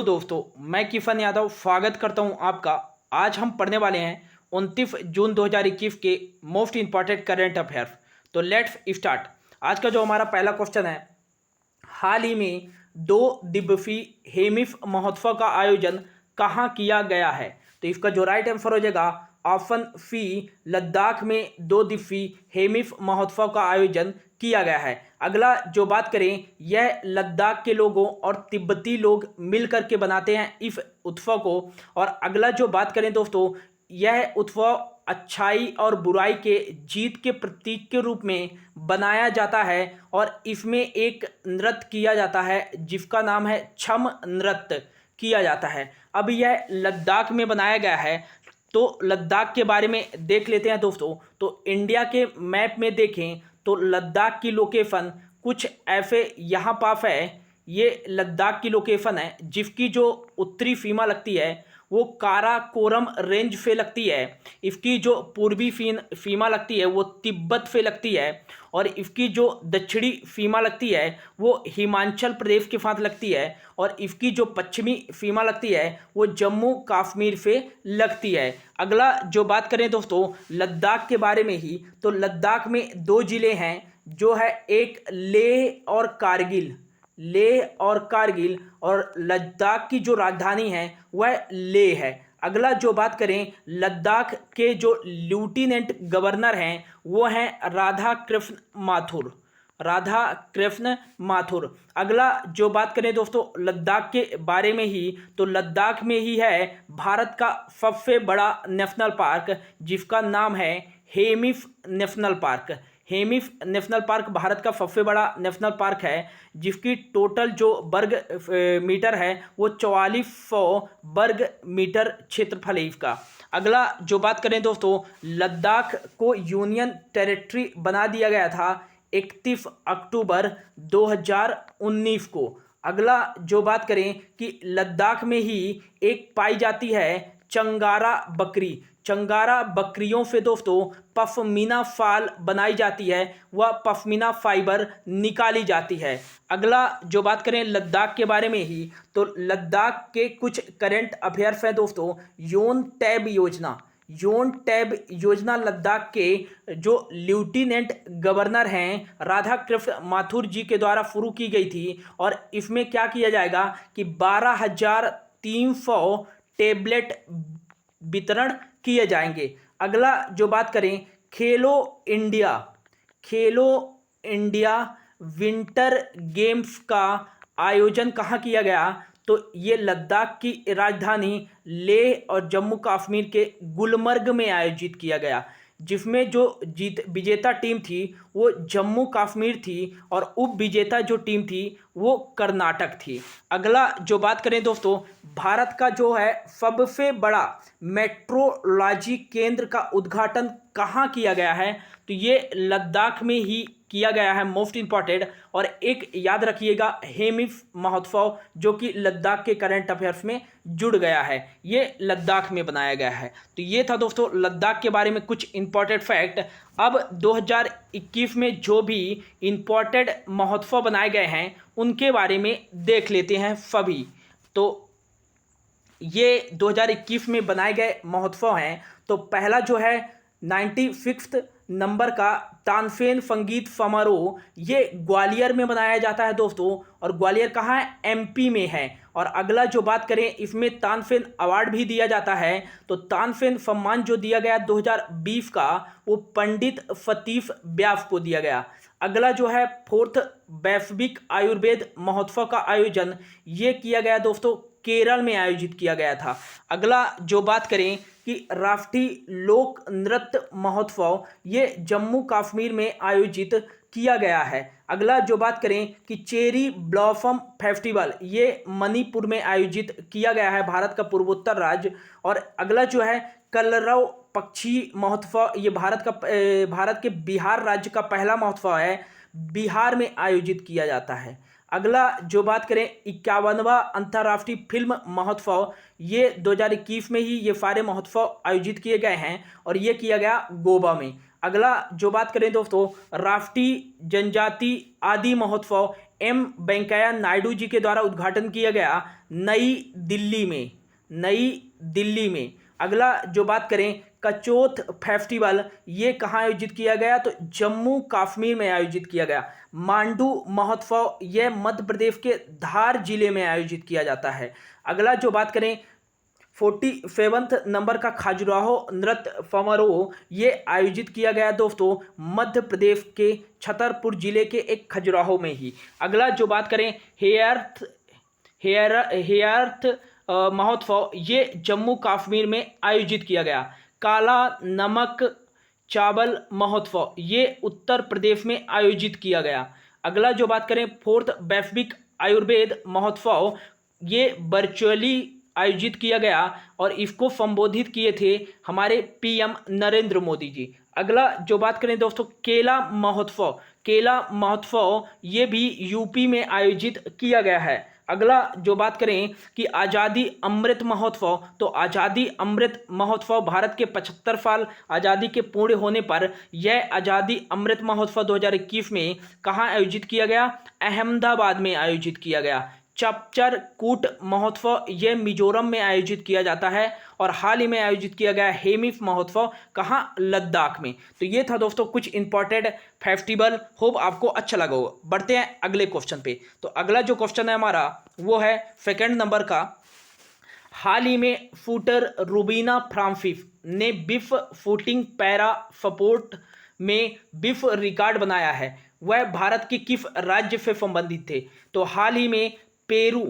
दोस्तों, मैं किफन यादव स्वागत करता हूं आपका। आज हम पढ़ने वाले हैं 29 जून 2021 के मोस्ट इंपॉर्टेंट करंट अफेयर्स। तो लेट्स स्टार्ट। आज का जो हमारा पहला क्वेश्चन है, हाल ही में 2 दिवसीय हेमिफ महोत्सव का आयोजन कहाँ किया गया है? तो इसका जो राइट आंसर हो जाएगा ऑप्शन सी, लद्दाख में 2 दिवसीय हेमिफ महोत्सव का आयोजन किया गया है। अगला जो बात करें, यह लद्दाख के लोगों और तिब्बती लोग मिल करके बनाते हैं इस उत्सव को। और अगला जो बात करें दोस्तों, यह उत्सव अच्छाई और बुराई के जीत के प्रतीक के रूप में बनाया जाता है और इसमें एक नृत्य किया जाता है जिसका नाम है छम नृत्य किया जाता है। अब यह लद्दाख में बनाया गया है, तो लद्दाख के बारे में देख लेते हैं दोस्तों। तो इंडिया के मैप में देखें तो लद्दाख की लोकेशन कुछ ऐसे यहाँ पास है। ये लद्दाख की लोकेशन है जिसकी जो उत्तरी सीमा लगती है वो काराकोरम रेंज से लगती है। इसकी जो पूर्वी सीमा लगती है वो तिब्बत से लगती है और इसकी जो दक्षिणी सीमा लगती है वो हिमाचल प्रदेश के साथ लगती है और इसकी जो पश्चिमी सीमा लगती है वो जम्मू कश्मीर से लगती है। अगला जो बात करें दोस्तों लद्दाख के बारे में ही, तो लद्दाख में 2 जिले हैं जो है एक लेह और कारगिल। लेह और कारगिल, और लद्दाख की जो राजधानी है वह लेह है। अगला जो बात करें, लद्दाख के जो लेफ्टिनेंट गवर्नर हैं वो हैं राधा कृष्ण माथुर। राधा कृष्ण माथुर। अगला जो बात करें दोस्तों लद्दाख के बारे में ही, तो लद्दाख में ही है भारत का सबसे बड़ा नेशनल पार्क जिसका नाम है Hemis national park. Hemis national park Bharat का सबसे बड़ा नेशनल पार्क है जिसकी टोटल जो वर्ग मीटर है वो 4400 वर्ग मीटर क्षेत्रफल है इसका। अगला जो बात करें दोस्तों, लद्दाख को यूनियन टेरिटरी बना दिया गया था 31 अक्टूबर 2019 को। अगला जो बात करें कि लद्दाख में ही एक पाई जाती है चंगारा बकरी। चंगारा बकरियों से दोस्तों पश्मीना फाल बनाई जाती है, वह पश्मीना फाइबर निकाली जाती है। अगला जो बात करें लद्दाख के बारे में ही, तो लद्दाख के कुछ करंट अफेयर्स हैं दोस्तों। योन टैब योजना। योन टैब योजना लद्दाख के जो लेफ्टिनेंट गवर्नर हैं राधा कृष्ण माथुर जी के द्वारा शुरू की गई थी और इसमें क्या किया जाएगा कि 12,300 टेबलेट वितरण किए जाएंगे। अगला जो बात करें, खेलो इंडिया। खेलो इंडिया विंटर गेम्स का आयोजन कहाँ किया गया? तो ये लद्दाख की राजधानी लेह और जम्मू कश्मीर के गुलमर्ग में आयोजित किया गया, जिसमें जो विजेता टीम थी वो जम्मू कश्मीर थी और उप विजेता जो टीम थी वो कर्नाटक थी। अगला जो बात करें दोस्तों, भारत का जो है सबसे बड़ा मेट्रोलॉजी केंद्र का उद्घाटन कहाँ किया गया है? तो ये लद्दाख में ही किया गया है, मोस्ट इंपॉर्टेंट। और एक याद रखिएगा हेमिफ महोत्सव जो कि लद्दाख के करंट अफेयर्स में जुड़ गया है, ये लद्दाख में बनाया गया है। तो ये था दोस्तों लद्दाख के बारे में कुछ इंपॉर्टेंट फैक्ट। अब 2021 में जो भी इंपॉर्टेंट महोत्सव बनाए गए हैं उनके बारे में देख लेते हैं सभी। तो ये 2021 में बनाए गए महोत्सव हैं। तो पहला जो है 96 नंबर का तानसेन संगीत समारोह, ये ग्वालियर में मनाया जाता है दोस्तों। और ग्वालियर कहाँ है? एमपी में है। और अगला जो बात करें, इसमें तानसेन अवार्ड भी दिया जाता है। तो तानसेन सम्मान जो दिया गया 2020 का वो पंडित सतीश व्यास को दिया गया। अगला जो है 4th वैश्विक आयुर्वेद महोत्सव का आयोजन ये किया गया दोस्तों केरल में आयोजित किया गया था। अगला जो बात करें कि राष्ट्रीय लोक नृत्य महोत्सव ये जम्मू कश्मीर में आयोजित किया गया है। अगला जो बात करें कि चेरी ब्लॉसम फेस्टिवल ये मणिपुर में आयोजित किया गया है, भारत का पूर्वोत्तर राज्य। और अगला जो है कलरव पक्षी महोत्सव, ये भारत के बिहार राज्य का पहला महोत्सव है, बिहार में आयोजित किया जाता है। अगला जो बात करें 51वां अंतर्राष्ट्रीय फिल्म महोत्सव, ये 2021 में ही ये सारे महोत्सव आयोजित किए गए हैं और ये किया गया गोवा में। अगला जो बात करें दोस्तों राष्ट्रीय जनजाति आदि महोत्सव एम वेंकैया नायडू जी के द्वारा उद्घाटन किया गया नई दिल्ली में। अगला जो बात करें कचौथ फेस्टिवल, ये कहाँ आयोजित किया गया? तो जम्मू कश्मीर में आयोजित किया गया। मांडू महोत्सव, यह मध्य प्रदेश के धार जिले में आयोजित किया जाता है। अगला जो बात करें 47वें नंबर का खजुराहो नृत्य समारोह, ये आयोजित किया गया दोस्तों मध्य प्रदेश के छतरपुर जिले के एक खजुराहो में ही। अगला जो बात करें हेयर्थ महोत्सव, ये जम्मू कश्मीर में आयोजित किया गया। काला नमक चावल महोत्सव, ये उत्तर प्रदेश में आयोजित किया गया। अगला जो बात करें 4th वैश्विक आयुर्वेद महोत्सव, ये वर्चुअली आयोजित किया गया और इसको संबोधित किए थे हमारे पीएम नरेंद्र मोदी जी। अगला जो बात करें दोस्तों केला महोत्सव, ये भी यूपी में आयोजित किया गया है। अगला जो बात करें कि आज़ादी अमृत महोत्सव, तो आज़ादी अमृत महोत्सव भारत के 75 साल आज़ादी के पूर्ण होने पर यह आज़ादी अमृत महोत्सव 2021 में कहाँ आयोजित किया गया? अहमदाबाद में आयोजित किया गया। चपचर कूट महोत्सव, यह मिजोरम में आयोजित किया जाता है और हाल ही में आयोजित किया गया हेमिफ महोत्सव, कहाँ? लद्दाख में। तो ये था दोस्तों कुछ इंपॉर्टेंट फेस्टिवल, होप आपको अच्छा लगा हो। बढ़ते हैं अगले क्वेश्चन पे। तो अगला जो क्वेश्चन है हमारा वो है 2nd नंबर का। हाल ही में शूटर रुबीना फ्रांसिस ने विश्व शूटिंग पैरा स्पोर्ट में विश्व रिकॉर्ड बनाया है। वह भारत के किस राज्य से संबंधित थे? तो हाल ही में पेरू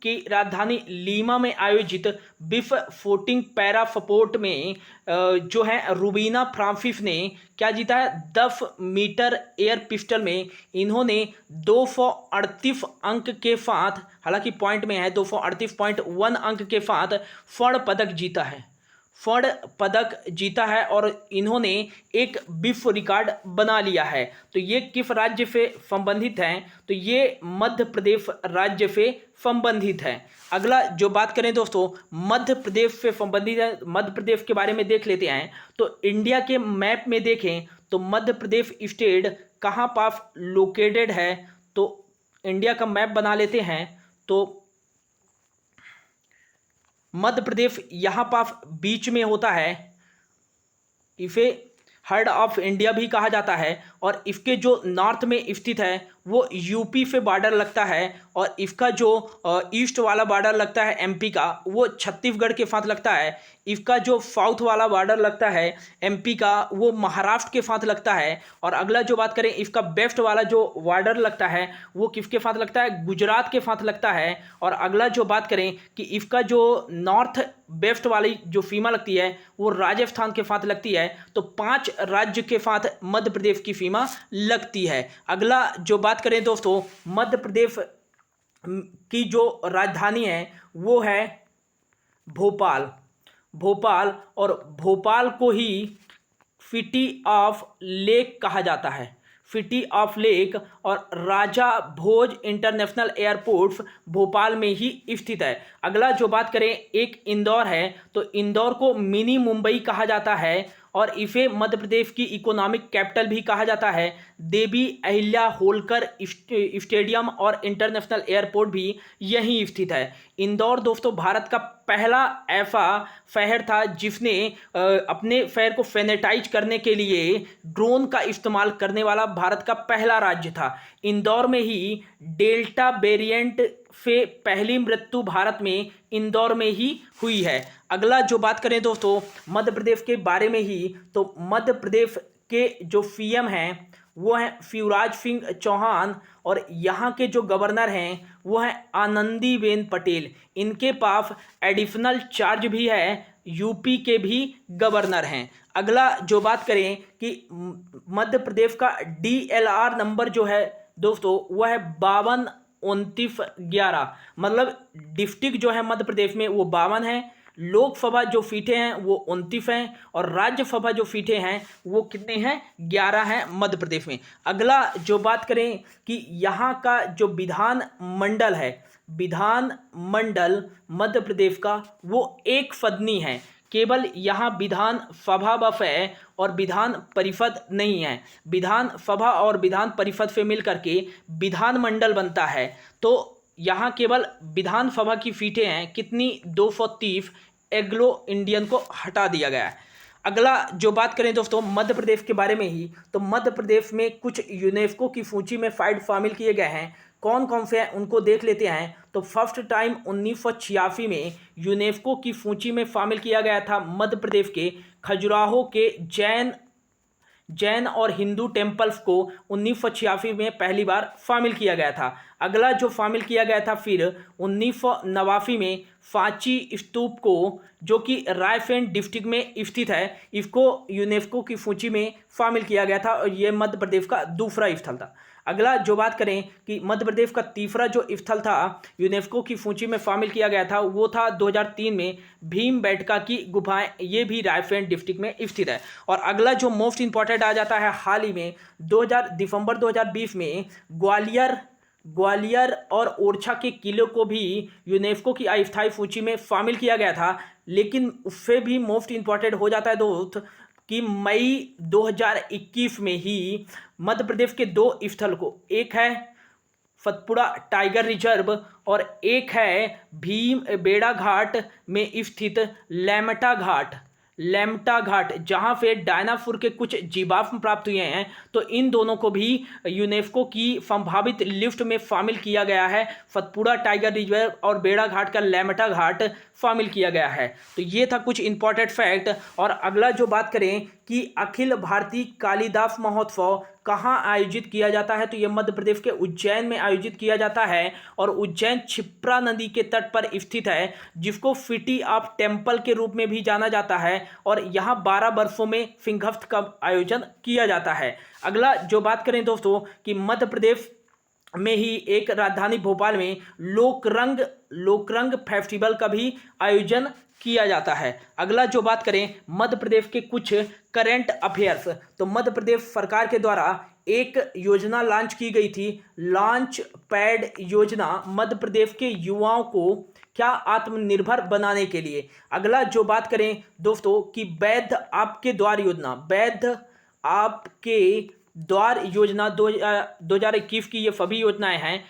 की राजधानी लीमा में आयोजित विश्व शूटिंग पैरा स्पोर्ट में जो है रुबीना फ्रांसिस ने क्या जीता है? 10 मीटर एयर पिस्टल में इन्होंने 238 अंक के साथ, हालांकि पॉइंट में है 238.1 अंक के साथ स्वर्ण पदक जीता है और इन्होंने एक विश्व रिकॉर्ड बना लिया है। तो ये किस राज्य से संबंधित हैं? तो ये मध्य प्रदेश राज्य से संबंधित है। अगला जो बात करें दोस्तों मध्य प्रदेश से संबंधित है, मध्य प्रदेश के बारे में देख लेते हैं। तो इंडिया के मैप में देखें तो मध्य प्रदेश स्टेट कहाँ पास लोकेटेड है? तो इंडिया का मैप बना लेते हैं तो मध्य प्रदेश यहाँ पास बीच में होता है। इसे हार्ट ऑफ इंडिया भी कहा जाता है और इसके जो नॉर्थ में स्थित है वो यूपी से बॉर्डर लगता है और इसका जो ईस्ट वाला बॉर्डर लगता है एमपी का, वो छत्तीसगढ़ के साथ लगता है। इसका जो साउथ वाला बॉर्डर लगता है एमपी का, वो महाराष्ट्र के साथ लगता है। और अगला जो बात करें इसका वेस्ट वाला जो बॉर्डर लगता है वो किसके साथ लगता है? गुजरात के साथ लगता है। और अगला जो बात करें कि इसका जो नॉर्थ वेस्ट वाली जो सीमा लगती है वो राजस्थान के साथ लगती है। तो 5 राज्य के साथ मध्य प्रदेश की सीमा लगती है। अगला जो बात करें दोस्तों मध्य प्रदेश की जो राजधानी है वो है भोपाल और भोपाल को ही सिटी ऑफ लेक कहा जाता है, सिटी ऑफ लेक। और राजा भोज इंटरनेशनल एयरपोर्ट भोपाल में ही स्थित है। अगला जो बात करें एक इंदौर है, तो इंदौर को मिनी मुंबई कहा जाता है और इसे मध्य प्रदेश की इकोनॉमिक कैपिटल भी कहा जाता है। देवी अहिल्या होलकर स्टेडियम और इंटरनेशनल एयरपोर्ट भी यहीं स्थित है। इंदौर दोस्तों भारत का पहला ऐसा शहर था जिसने अपने शहर को सैनिटाइज करने के लिए ड्रोन का इस्तेमाल करने वाला भारत का पहला राज्य था। इंदौर में ही डेल्टा वेरिएंट से पहली मृत्यु भारत में इंदौर में ही हुई है। अगला जो बात करें दोस्तों मध्य प्रदेश के बारे में ही, तो मध्य प्रदेश के जो सीएम हैं वो हैं शिवराज सिंह चौहान और यहाँ के जो गवर्नर हैं वो हैं आनंदीबेन पटेल। इनके पास एडिशनल चार्ज भी है, यूपी के भी गवर्नर हैं। अगला जो बात करें कि मध्य प्रदेश का DLR नंबर जो है दोस्तों वह है 522911, मतलब डिस्ट्रिक्ट जो है मध्य प्रदेश में वो 52 है, लोकसभा जो सीटें हैं वो 29 हैं और राज्यसभा जो सीटें हैं वो कितने हैं? 11 हैं मध्य प्रदेश में। अगला जो बात करें कि यहाँ का जो विधान मंडल है, विधान मंडल मध्य प्रदेश का वो एक सदनी है। केवल यहाँ विधान सभा बस है और विधान परिषद नहीं है। विधान सभा और विधान परिषद से मिलकर के विधानमंडल बनता है। तो यहाँ केवल विधानसभा की सीटें हैं, कितनी, 230। एंग्लो इंडियन को हटा दिया गया है। अगला जो बात करें दोस्तों मध्य प्रदेश के बारे में ही, तो मध्य प्रदेश में कुछ यूनेस्को की सूची में साइट शामिल किए गए हैं। कौन कौन से हैं उनको देख लेते हैं। तो फर्स्ट टाइम 1986 में यूनेस्को की सूची में शामिल किया गया था मध्य प्रदेश के खजुराहो के जैन और हिंदू टेम्पल्स को 1986 में पहली बार शामिल किया गया था। अगला जो शामिल किया गया था फिर 1989 में सांची स्तूप को, जो कि रायसेन डिस्ट्रिक्ट में स्थित है, इसको यूनेस्को की सूची में शामिल किया गया था और ये मध्य प्रदेश का दूसरा स्थल था। अगला जो बात करें कि मध्य प्रदेश का तीसरा जो स्थल था यूनेस्को की सूची में शामिल किया गया था, वो था 2003 में भीमबेटका की गुफाएं, ये भी रायसेन डिस्ट्रिक्ट में स्थित है। और अगला जो मोस्ट इंपॉर्टेंट आ जाता है, हाल ही में दिसंबर 2020 में ग्वालियर और ओरछा के किले को भी यूनेस्को की अस्थायी सूची में शामिल किया गया था। लेकिन उससे भी मोस्ट इंपॉर्टेंट हो जाता है दोस्त कि मई 2021 में ही मध्य प्रदेश के दो स्थल को, एक है सतपुड़ा टाइगर रिजर्व और एक है बेड़ा घाट में स्थित लेमटा घाट, जहां से डायनासोर के कुछ जीवाश्म प्राप्त हुए हैं। तो इन दोनों को भी यूनेस्को की संभावित लिस्ट में शामिल किया गया है। सतपुड़ा टाइगर रिजर्व और बेड़ा घाट का लेमटा घाट शामिल किया गया है। तो ये था कुछ इंपॉर्टेंट फैक्ट। और अगला जो बात करें कि अखिल भारतीय कालिदास महोत्सव कहाँ आयोजित किया जाता है, तो ये मध्य प्रदेश के उज्जैन में आयोजित किया जाता है। और उज्जैन क्षिप्रा नदी के तट पर स्थित है, जिसको सिटी ऑफ टेम्पल के रूप में भी जाना जाता है। और यहाँ 12 वर्षों में सिंहस्थ का आयोजन किया जाता है। अगला जो बात करें दोस्तों कि मध्य प्रदेश में ही एक राजधानी भोपाल में लोकरंग फेस्टिवल का भी आयोजन किया जाता है। अगला जो बात करें मध्य प्रदेश के कुछ करंट अफेयर्स, तो मध्य प्रदेश सरकार के द्वारा एक योजना लॉन्च की गई थी, लॉन्च पैड योजना, मध्य प्रदेश के युवाओं को क्या आत्मनिर्भर बनाने के लिए। अगला जो बात करें दोस्तों कि वैध आपके द्वार योजना, वैध आपके द्वार योजना 2021 की ये सभी योजनाएं हैं।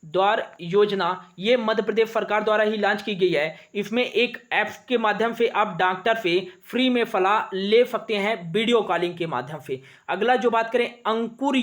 द्वार योजना ये मध्य प्रदेश सरकार द्वारा ही लॉन्च की गई है। इसमें एक ऐप के माध्यम से आप डॉक्टर से फ्री में सलाह ले सकते हैं वीडियो कॉलिंग के माध्यम से। अगला जो बात करें अंकुर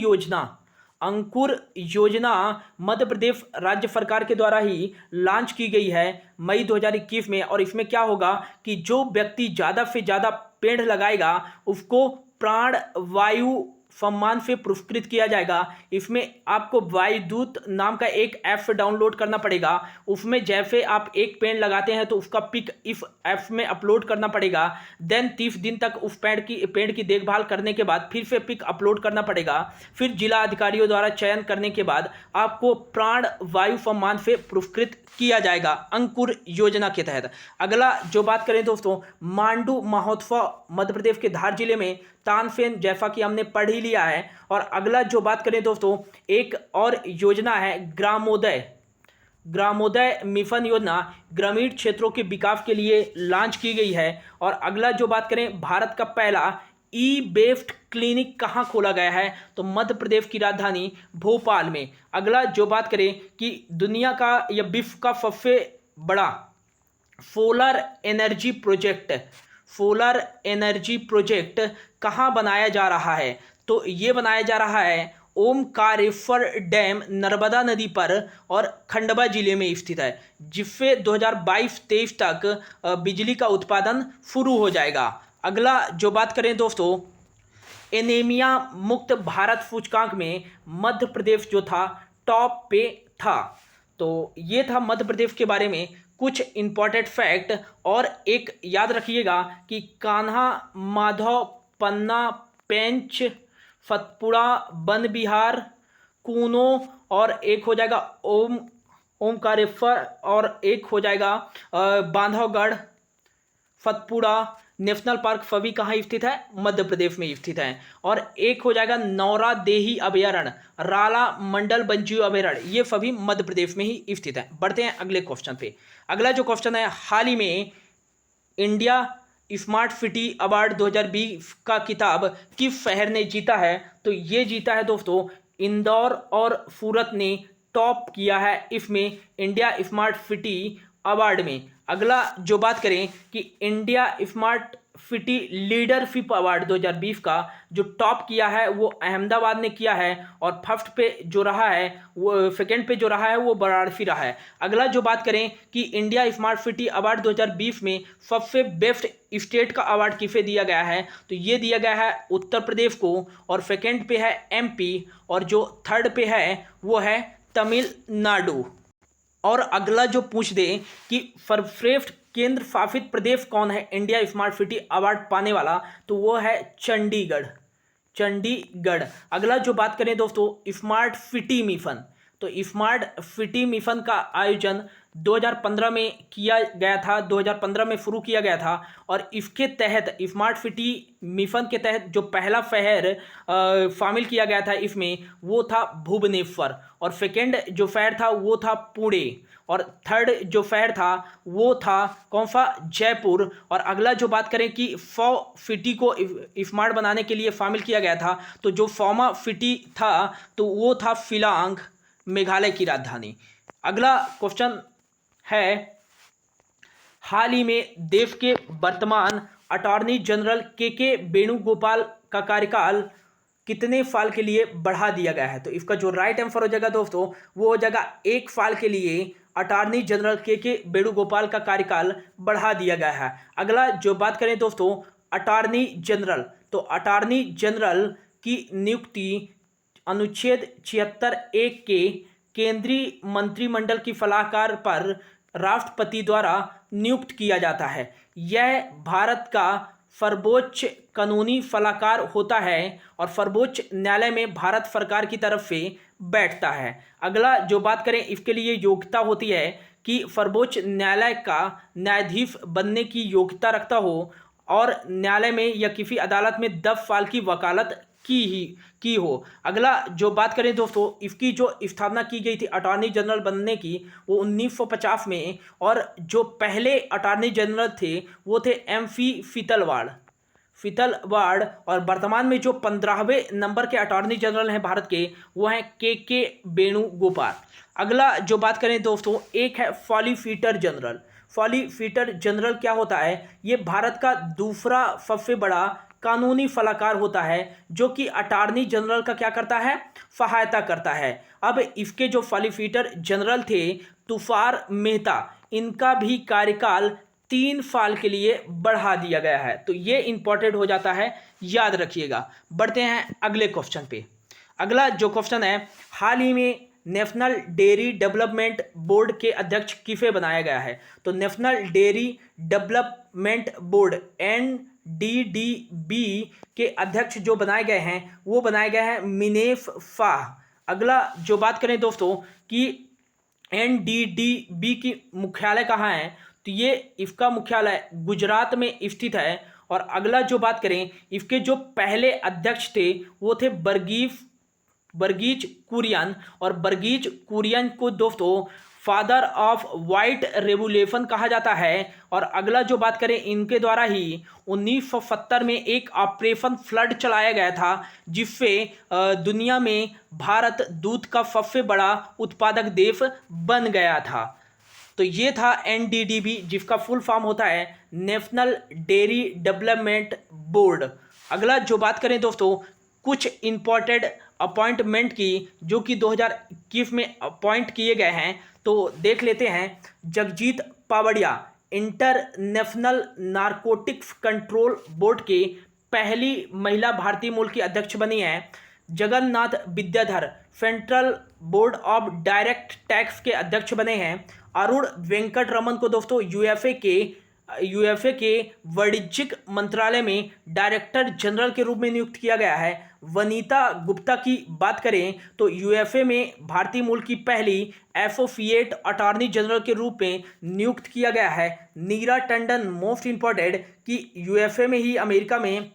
योजना मध्य प्रदेश राज्य सरकार के द्वारा ही लॉन्च की गई है मई 2021 में। और इसमें क्या होगा कि जो व्यक्ति ज़्यादा से ज़्यादा पेड़ लगाएगा उसको प्राण वायु सम्मान से पुरस्कृत किया जाएगा। इसमें आपको वायुदूत नाम का एक ऐप डाउनलोड करना पड़ेगा। उसमें जैसे आप एक पेड़ लगाते हैं तो उसका पिक इस ऐप में अपलोड करना पड़ेगा। देन 30 दिन तक उस पेड़ की देखभाल करने के बाद फिर से पिक अपलोड करना पड़ेगा। फिर जिला अधिकारियों द्वारा चयन करने के बाद आपको प्राण वायु सम्मान से पुरस्कृत किया जाएगा अंकुर योजना के तहत। अगला जो बात करें दोस्तों मांडू महोत्सव मध्य प्रदेश के धार जिले में तानसेन, जैसा कि हमने पढ़ ही लिया है। और अगला जो बात करें दोस्तों एक और योजना है ग्रामोदय मिशन योजना, ग्रामीण क्षेत्रों के विकास के लिए लॉन्च की गई है। और अगला जो बात करें भारत का पहला ई-वेस्ट क्लिनिक कहाँ खोला गया है, तो मध्य प्रदेश की राजधानी भोपाल में। अगला जो बात करें कि दुनिया का या विश्व का सबसे बड़ा सोलर एनर्जी प्रोजेक्ट कहाँ बनाया जा रहा है, तो ये बनाया जा रहा है ओमकारेश्वर डैम नर्मदा नदी पर और खंडवा जिले में स्थित है, जिससे 2022-23 तक बिजली का उत्पादन शुरू हो जाएगा। अगला जो बात करें दोस्तों एनीमिया मुक्त भारत सूचकांक में मध्य प्रदेश जो था टॉप पे था। तो ये था मध्य प्रदेश के बारे में कुछ इंपॉर्टेंट फैक्ट। और एक याद रखिएगा कि कान्हा, माधव, पन्ना, पेंच, सतपुड़ा, वन विहार, कूनो और एक हो जाएगा ओमकारेश्वर और एक हो जाएगा बांधवगढ़, सतपुड़ा नेशनल पार्क सभी कहाँ स्थित है, मध्य प्रदेश में स्थित है। और एक हो जाएगा नौरा देही अभयारण्य, राला मंडल वन्यजीव अभयारण्य, ये सभी मध्य प्रदेश में ही स्थित है। बढ़ते हैं अगले क्वेश्चन पे। अगला जो क्वेश्चन है, हाल ही में इंडिया स्मार्ट सिटी अवार्ड 2020 का किताब किस शहर ने जीता है? तो ये जीता है दोस्तों इंदौर और सूरत ने टॉप किया है इसमें इंडिया स्मार्ट सिटी अवार्ड में। अगला जो बात करें कि India smart city leadership award 2020 का जो टॉप किया है वो अहमदाबाद ने किया है और फर्स्ट पे जो रहा है वो सेकंड पे जो रहा है वो वाराणसी रहा है। अगला जो बात करें कि इंडिया स्मार्ट सिटी अवार्ड 2020 में सबसे बेस्ट स्टेट का अवार्ड किसे दिया गया है? तो ये दिया गया है उत्तर प्रदेश को और सेकंड पे है एमपी और जो थर्ड पे है वो है तमिलनाडु। और अगला जो पूछ दे कि सर्वश्रेष्ठ केंद्र शासित प्रदेश कौन है इंडिया स्मार्ट सिटी अवार्ड पाने वाला, तो वो है चंडीगढ़। चंडीगढ़। अगला जो बात करें दोस्तों स्मार्ट सिटी मिशन, तो स्मार्ट सिटी मिशन का आयोजन 2015 में किया गया था, 2015 में शुरू किया गया था और इसके तहत स्मार्ट सिटी मिशन के तहत जो पहला शहर शामिल किया गया था इसमें वो था भुवनेश्वर और सेकेंड जो शहर था वो था पुणे और थर्ड जो शहर था वो था कौन सा? जयपुर। और अगला जो बात करें कि 100 सिटी को स्मार्ट बनाने के लिए शामिल किया गया था, तो जो 100वां सिटी था तो वो था शिलांग, मेघालय की राजधानी। अगला क्वेश्चन है हाल ही में देश के वर्तमान अटॉर्नी जनरल के वेणुगोपाल का कार्यकाल कितने साल के लिए बढ़ा दिया गया है? तो इसका जो राइट आंसर हो जाएगा दोस्तों वो हो जाएगा 1 साल के लिए अटॉर्नी जनरल के वेणुगोपाल का कार्यकाल बढ़ा दिया गया है। अगला जो बात करें दोस्तों अटॉर्नी जनरल, तो अटॉर्नी जनरल की नियुक्ति अनुच्छेद 76(1) के केंद्रीय मंत्रिमंडल की सलाहकार पर राष्ट्रपति द्वारा नियुक्त किया जाता है। यह भारत का सर्वोच्च कानूनी सलाहकार होता है और सर्वोच्च न्यायालय में भारत सरकार की तरफ से बैठता है। अगला जो बात करें इसके लिए योग्यता होती है कि सर्वोच्च न्यायालय का न्यायाधीश बनने की योग्यता रखता हो और न्यायालय में या किसी अदालत में 10 साल की वकालत की हो। अगला जो बात करें दोस्तों इसकी जो स्थापना की गई थी अटॉर्नी जनरल बनने की वो 1950 में और जो पहले अटॉर्नी जनरल थे वो थे एम.सी. फीतलवाड़ और वर्तमान में जो 15वें नंबर के अटॉर्नी जनरल हैं भारत के वो हैं के वेणुगोपाल। अगला जो बात करें दोस्तों एक है सॉलिसिटर जनरल। सॉलिसिटर जनरल क्या होता है? ये भारत का दूसरा सबसे बड़ा कानूनी सलाहकार होता है जो कि अटॉर्नी जनरल का क्या करता है? सहायता करता है। अब इसके जो सॉलिसिटर जनरल थे तुषार मेहता, इनका भी कार्यकाल 3 साल के लिए बढ़ा दिया गया है। तो ये इंपॉर्टेंट हो जाता है, याद रखिएगा। बढ़ते हैं अगले क्वेश्चन पे। अगला जो क्वेश्चन है हाल ही में नेशनल डेयरी डेवलपमेंट बोर्ड के अध्यक्ष किसे बनाया गया है? तो national dairy development board NDDB के अध्यक्ष जो बनाए गए हैं वो बनाए गए हैं मिनेश शाह। अगला जो बात करें दोस्तों कि NDDB की मुख्यालय कहाँ है? तो ये इसका मुख्यालय गुजरात में स्थित है। और अगला जो बात करें इसके जो पहले अध्यक्ष थे वो थे वर्गीज कुरियन और वर्गीज कुरियन को दोस्तों फादर ऑफ वाइट रेवोल्यूशन कहा जाता है। और अगला जो बात करें इनके द्वारा ही 1970 में एक ऑपरेशन फ्लड चलाया गया था जिससे दुनिया में भारत दूध का सबसे बड़ा उत्पादक देश बन गया था। तो ये था NDDB जिसका फुल फॉर्म होता है नेशनल डेयरी डेवलपमेंट बोर्ड। अगला जो बात करें दोस्तों कुछ इंपॉर्टेंट अपॉइंटमेंट की जो कि 2021 में अपॉइंट किए गए हैं तो देख लेते हैं। Jagjit Pavadia international narcotics control board के पहली महिला भारतीय मूल की अध्यक्ष बनी है। Jagannath Vidyadhar central board of direct tax के अध्यक्ष बने हैं। अरुण वेंकट रमन को दोस्तों यूएफए के वाणिज्यिक मंत्रालय में डायरेक्टर जनरल के रूप में नियुक्त किया गया है। वनीता गुप्ता की बात करें तो यूएफए में भारतीय मूल की पहली एसोसिएट अटॉर्नी जनरल के रूप में नियुक्त किया गया है। नीरा टंडन मोस्ट इंपॉर्टेंट कि यूएफए में ही अमेरिका में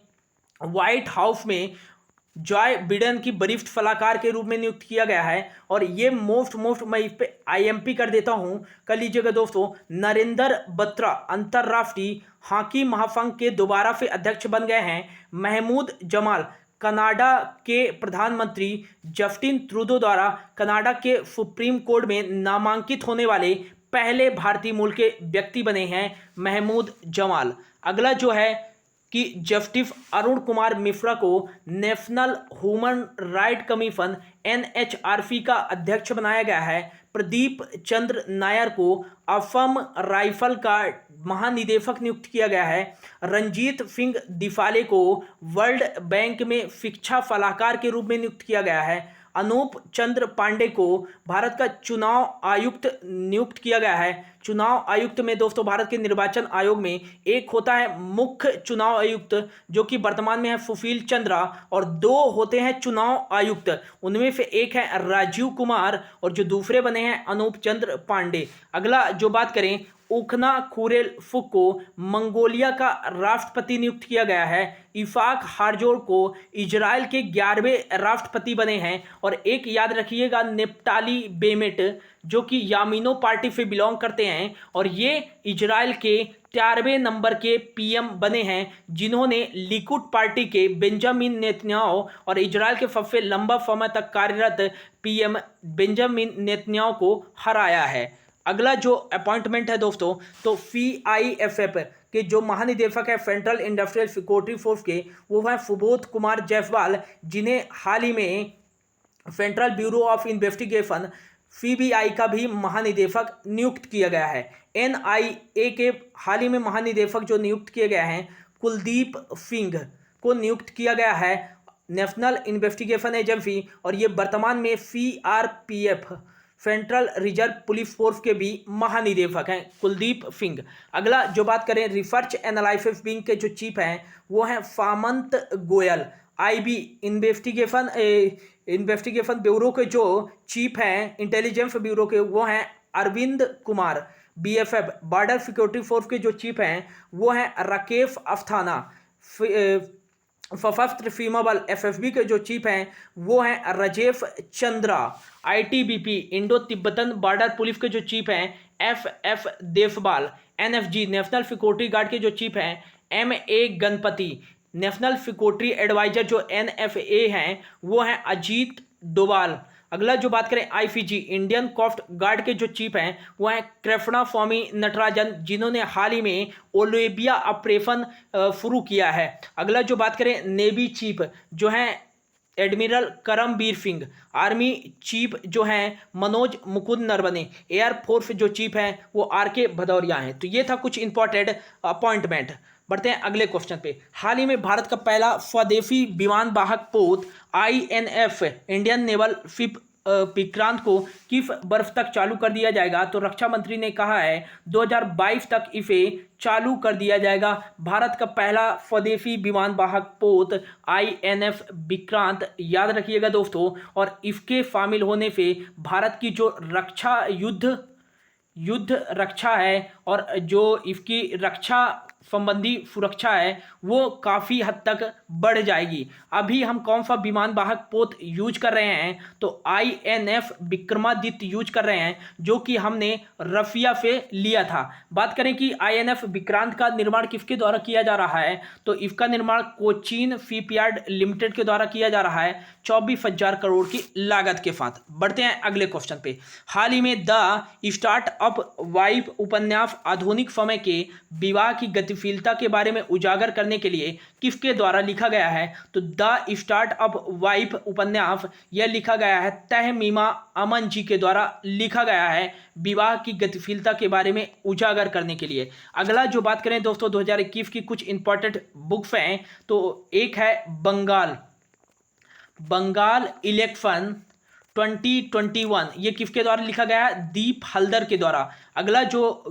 व्हाइट हाउस में जॉय बिडेन की वरिष्ठ सलाहकार के रूप में नियुक्त किया गया है। और ये मोस्ट मैं इस पे आईएमपी कर देता हूं, कर लीजिएगा दोस्तों। नरेंद्र बत्रा अंतर्राष्ट्रीय हॉकी महासंघ के दोबारा से अध्यक्ष बन गए हैं। महमूद जमाल कनाडा के प्रधानमंत्री जस्टिन ट्रूडो द्वारा कनाडा के सुप्रीम कोर्ट में नामांकित होने वाले पहले भारतीय मूल के व्यक्ति बने हैं महमूद जमाल। अगला जो है कि जस्टिस अरुण कुमार मिश्रा को national human right commission NHRC का अध्यक्ष बनाया गया है। प्रदीप चंद्र नायर को असम राइफल का महानिदेशक नियुक्त किया गया है। रंजीत सिंह दिफाले को वर्ल्ड बैंक में शिक्षा सलाहकार के रूप में नियुक्त किया गया है। अनूप चंद्र पांडे को भारत का चुनाव आयुक्त नियुक्त किया गया है। चुनाव आयुक्त में दोस्तों भारत के निर्वाचन आयोग में एक होता है मुख्य चुनाव आयुक्त जो कि वर्तमान में है सुशील चंद्रा, और दो होते हैं चुनाव आयुक्त, उनमें से एक है राजीव कुमार और जो दूसरे बने हैं अनूप चंद्र पांडे। अगला जो बात करें, उखना खुरेलसुख को मंगोलिया का राष्ट्रपति नियुक्त किया गया है। इफाक हारजोर को इजराइल के 11वें राष्ट्रपति बने हैं। और एक याद रखिएगा, नेप्ताली बेनेट जो कि यामीनो पार्टी से बिलोंग करते हैं और ये इजराइल के 13वें नंबर के पीएम बने हैं, जिन्होंने लिकुड पार्टी के बेंजामिन नेतन्याहू और इजराइल के सबसे लंबा समय तक कार्यरत पीएम बेंजामिन नेतन्याहू को हराया है। अगला जो अपॉइंटमेंट है दोस्तों, तो सीआईएसएफ के जो महानिदेशक है सेंट्रल इंडस्ट्रियल सिक्योरिटी फोर्स के, वो है सुबोध कुमार जायसवाल, जिन्हें हाल ही में central bureau of investigation CBI का भी महानिदेशक नियुक्त किया गया है। एनआईए के हाल ही में महानिदेशक जो नियुक्त किए गए हैं कुलदीप सिंह को नियुक्त किया गया है नेशनल इन्वेस्टिगेशन एजेंसी, और ये वर्तमान में CRPF central reserve police force के भी महानिदेशक हैं कुलदीप सिंह। अगला जो बात करें, रिसर्च एनालिसिस विंग के जो चीफ हैं वो हैं Samant Goyal. IB investigation bureau के जो चीफ हैं इंटेलिजेंस ब्यूरो के, वो हैं Arvind Kumar. BSF border security force के जो चीफ हैं वो हैं राकेश अस्थाना। सशस्त्र सीमा बल एफएसबी के जो चीफ हैं वो हैं Rajesh Chandra. ITBP Indo Tibetan border police के जो चीफ हैं F Devpal. NSG national security guard के जो चीफ हैं MA Ganapathy. National security adviser जो एनएफए हैं वो हैं अजीत डोभाल। अगला जो बात करें, आईसीजी इंडियन कोस्ट गार्ड के जो चीफ हैं वो हैं कृष्णा स्वामी नटराजन, जिन्होंने हाल ही में ओलिविया ऑपरेशन शुरू किया है। अगला जो बात करें, नेवी चीफ जो हैं admiral Karambir Singh. Army chief जो हैं मनोज मुकुंद नरवणे। एयरफोर्स जो चीफ हैं वो आरके भदौरिया हैं। तो ये था कुछ इंपॉर्टेंट अपॉइंटमेंट। बढ़ते हैं अगले क्वेश्चन पे। हाल ही में भारत का पहला स्वदेशी विमान वाहक पोत INF Indian naval ship Vikrant को किस वर्ष तक चालू कर दिया जाएगा? तो रक्षा मंत्री ने कहा है 2022 तक इसे चालू कर दिया जाएगा। भारत का पहला स्वदेशी विमान वाहक पोत आईएनएफ विक्रांत, याद रखिएगा दोस्तों। और इसके शामिल होने से भारत की जो रक्षा युद्ध रक्षा है और जो इसकी रक्षा संबंधी सुरक्षा है वो काफ़ी हद तक बढ़ जाएगी। अभी हम कौन सा विमान वाहक पोत यूज कर रहे हैं? तो आईएनएफ विक्रमादित्य यूज कर रहे हैं, जो कि हमने रफिया से लिया था। बात करें कि आईएनएफ विक्रांत का निर्माण किसके द्वारा किया जा रहा है? तो इसका निर्माण कोचीन शिपयार्ड लिमिटेड के द्वारा किया जा रहा है 24,000 करोड़ की लागत के साथ। बढ़ते हैं अगले क्वेश्चन पे। हाल ही में द स्टार्टअप वाइफ उपन्यास आधुनिक समय के विवाह की गतिशीलता के बारे में उजागर करने के लिए किसके द्वारा लिखा गया है? तो द स्टार्टअप वाइफ उपन्यास यह लिखा गया है तहमीमा अमन जी के द्वारा लिखा गया है, विवाह की गतिशीलता के बारे में उजागर करने के लिए। अगला जो बात करें दोस्तों 2021 की कुछ इंपॉर्टेंट बुक्स हैं, तो एक है बंगाल इलेक्शन 2021, ये किसके द्वारा लिखा गया है? दीप हल्दर के द्वारा। अगला जो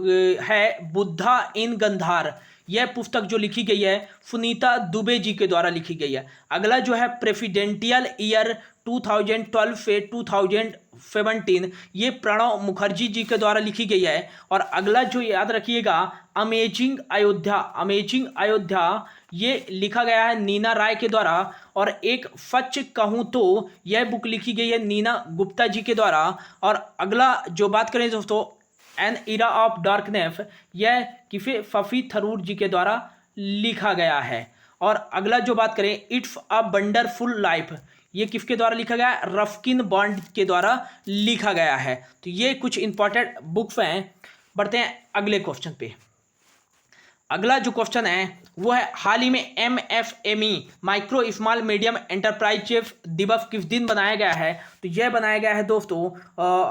है बुद्धा इन गंधार, यह पुस्तक जो लिखी गई है सुनीता दुबे जी के द्वारा लिखी गई है। अगला जो है प्रेसिडेंटियल ईयर 2012 से 2017, ये प्रणब मुखर्जी जी के द्वारा लिखी गई है। और अगला जो याद रखिएगा अमेजिंग अयोध्या, अमेजिंग अयोध्या ये लिखा गया है नीना राय के द्वारा। और एक सच कहूँ तो यह बुक लिखी गई है नीना गुप्ता जी के द्वारा। और अगला जो बात करें दोस्तों एन इरा ऑफ डार्कनेस, यह किसे फफी थरूर जी के द्वारा लिखा गया है। और अगला जो बात करें इट्स अ वंडरफुल लाइफ, ये किसके द्वारा लिखा गया है? रस्किन बॉन्ड के द्वारा लिखा गया है। तो ये कुछ इंपॉर्टेंट बुक्स हैं। बढ़ते हैं अगले क्वेश्चन पे। अगला जो क्वेश्चन है वो है हाल ही में MSME micro small medium enterprises दिवस किस दिन बनाया गया है? तो यह बनाया गया है दोस्तों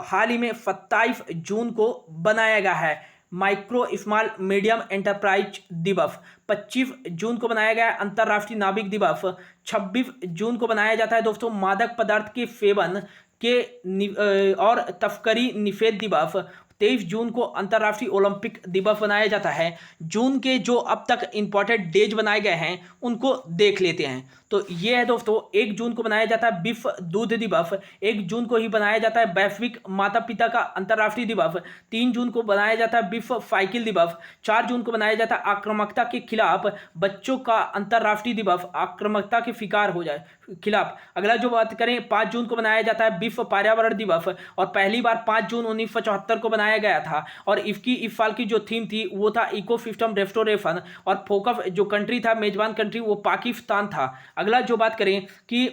हाल ही में 27 जून को बनाया गया है माइक्रो स्मॉल मीडियम एंटरप्राइज दिवस। 25 जून को बनाया गया है अंतर्राष्ट्रीय नाविक दिवस। 26 जून को बनाया जाता है दोस्तों मादक पदार्थ के सेवन के और तस्करी निषेध दिवस। 23 जून को अंतर्राष्ट्रीय ओलंपिक दिवस बनाया जाता है। जून के जो अब तक इंपॉर्टेंट डेज बनाए गए हैं उनको देख लेते हैं। तो ये है दोस्तों 1 जून को बनाया जाता है विश्व दूध दिवस। 1 जून को ही बनाया जाता है वैश्विक माता पिता का अंतर्राष्ट्रीय दिवस। 3 जून को बनाया जाता है विश्व साइकिल दिवस। 4 जून को बनाया जाता है आक्रामकता के खिलाफ बच्चों का अंतर्राष्ट्रीय दिवस, आक्रामकता के शिकार हो जाए खिलाफ। अगला जो बात करें 5 जून को बनाया जाता है विश्व पर्यावरण दिवस। और पहली बार 5 जून 1974 को बनाया गया था। और इसकी इस साल की जो थीम थी वो था इकोसिस्टम रेस्टोरेशन। और फोकस जो कंट्री था मेजबान कंट्री वो पाकिस्तान था। अगला जो बात करें कि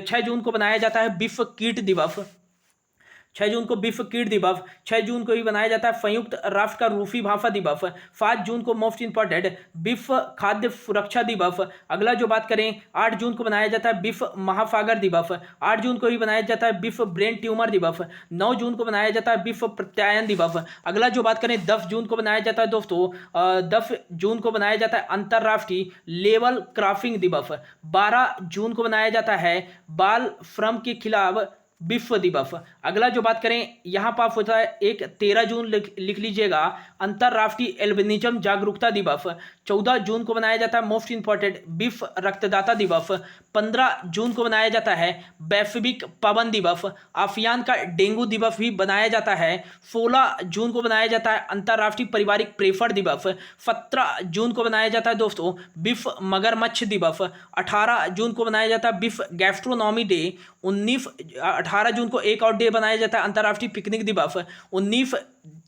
6 जून को बनाया जाता है विश्व कीट दिवस। 6 जून को विश्व कीट दिवस। 6 जून को ही बनाया जाता है संयुक्त राष्ट्र का रूसी भाषा दिवस। 7 जून को मोस्ट इंपॉर्टेंट विश्व खाद्य सुरक्षा दिवस। अगला जो बात करें 8 जून को बनाया जाता है विश्व महासागर दिवस। 8 जून को ही बनाया जाता है विश्व ब्रेन ट्यूमर दिवस। 9 जून को बनाया जाता है विश्व प्रत्यायन दिवस। अगला जो बात करें 10 जून को बनाया जाता है दोस्तों 10 जून को बनाया जाता है अंतर्राष्ट्रीय लेवल क्रॉसिंग दिवस। 12 जून को बनाया जाता है बाल श्रम के खिलाफ विश्व दिवस। अगला जो बात करें यहाँ पर होता है एक 13 जून लिख लीजिएगा अंतर्राष्ट्रीय एल्बिनिज्म जागरूकता दिवस। 14 जून को बनाया जाता है मोस्ट इंपॉर्टेंट विश्व रक्तदाता दिवस। 15 जून को बनाया जाता है वैश्विक पवन दिवस। आसियान का डेंगू दिवस भी बनाया जाता है। 16 जून को बनाया जाता है अंतर्राष्ट्रीय पारिवारिक प्रेफर दिवस। 17 जून को बनाया जाता है दोस्तों विश्व मगरमच्छ दिवस। 18 जून को बनाया जाता है विश्व गैस्ट्रोनॉमी डे। 18 जून को एक और डे बनाया जाता है अंतर्राष्ट्रीय पिकनिक दिवस। 19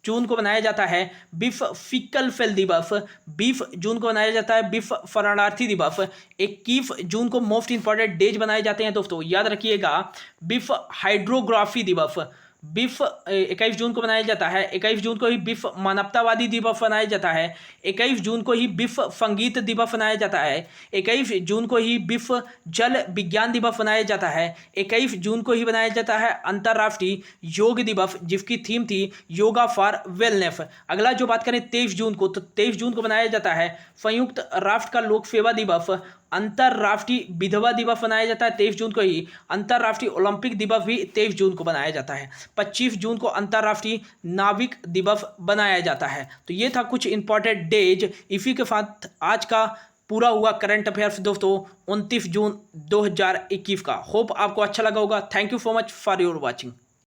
जून को बनाया जाता है विश्व सिकल सेल दिवस। 20 जून को बनाया जाता है विश्व शरणार्थी दिवस। 21 जून को मोस्ट इंपॉर्टेंट डेज बनाए जाते हैं दोस्तों याद रखिएगा विश्व हाइड्रोग्राफी दिवस। विश्व 21 जून को बनाया जाता है। 21 जून को ही विश्व मानवतावादी दिवस मनाया जाता है। 21 जून को ही विश्व संगीत दिवस मनाया जाता है। 21 जून को ही विश्व जल विज्ञान दिवस मनाया जाता है। 21 जून को ही बनाया जाता है अंतर्राष्ट्रीय योग दिवस जिसकी थीम थी योगा फॉर वेलनेस। अगला जो बात करें 23 जून को, तो 23 जून को बनाया जाता है संयुक्त राष्ट्र का लोक सेवा दिवस। अंतर्राष्ट्रीय विधवा दिवस मनाया जाता है 23 जून को ही। अंतर्राष्ट्रीय ओलंपिक दिवस भी 23 जून को बनाया जाता है। 25 जून को अंतर्राष्ट्रीय नाविक दिवस बनाया जाता है। तो ये था कुछ इंपॉर्टेंट डेज। इसी के साथ आज का पूरा हुआ करंट अफेयर्स दोस्तों 29 जून 2021 का। होप आपको अच्छा लगा होगा। Thank you so much for your watching.